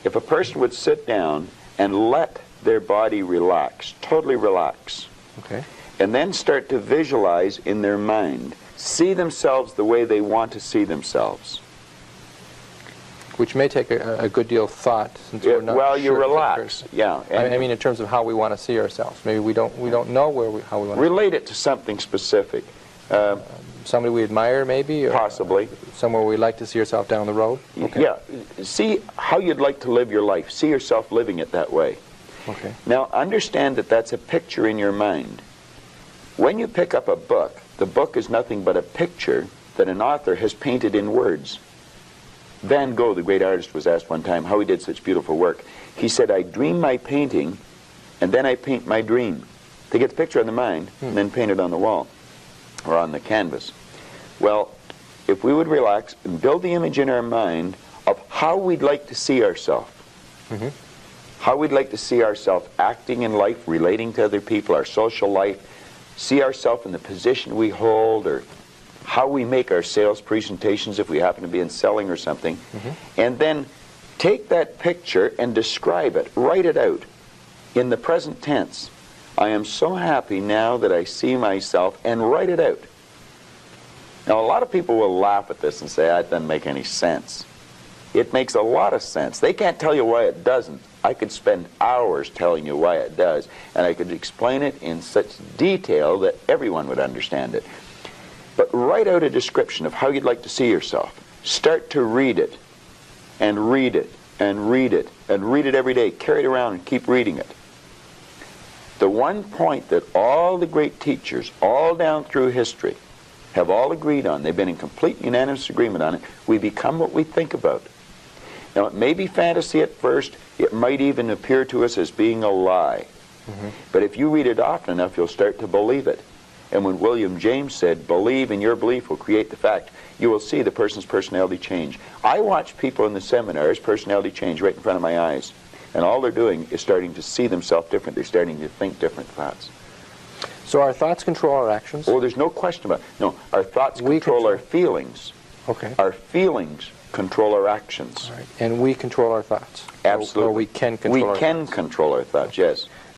If a person would sit down and let their body relax, totally relax, Okay. and then start to visualize in their mind, see themselves the way they want to see themselves. Which may take a good deal of thought, since we're not well, sure you if that relax, person- yeah. I mean, in terms of how we want to see ourselves. Maybe we don't know how we want to. Relate it to something specific. Somebody we admire, maybe, or Possibly. Somewhere we'd like to see yourself down the road. Okay. Yeah, see how you'd like to live your life. See yourself living it that way. Okay. Now, understand that that's a picture in your mind. When you pick up a book, the book is nothing but a picture that an author has painted in words. Van Gogh, the great artist, was asked one time how he did such beautiful work. He said, I dream my painting, and then I paint my dream. They get the picture in the mind, and then paint it on the wall, or on the canvas. Well, if we would relax and build the image in our mind of how we'd like to see ourselves, how we'd like to see ourselves acting in life, relating to other people, our social life, see ourselves in the position we hold, or how we make our sales presentations if we happen to be in selling or something, and then take that picture and describe it, write it out in the present tense. I am so happy now that I see myself, and write it out. Now, a lot of people will laugh at this and say, that doesn't make any sense. It makes a lot of sense. They can't tell you why it doesn't. I could spend hours telling you why it does, and I could explain it in such detail that everyone would understand it. But write out a description of how you'd like to see yourself. Start to read it, and read it, and read it, and read it every day. Carry it around and keep reading it. The one point that all the great teachers, all down through history, have all agreed on, they've been in complete unanimous agreement on it, we become what we think about. Now, it may be fantasy at first, it might even appear to us as being a lie. But if you read it often enough, you'll start to believe it. And when William James said, believe and your belief will create the fact, you will see the person's personality change. I watch people in the seminars, personality change right in front of my eyes. And all they're doing is starting to see themselves different. They're starting to think different thoughts. So our thoughts control our actions? Oh, there's no question about it. No, our thoughts control our feelings. Okay. Our feelings control our actions. All right. And we control our thoughts? Absolutely. Or we can control our thoughts? We can control our thoughts, yes.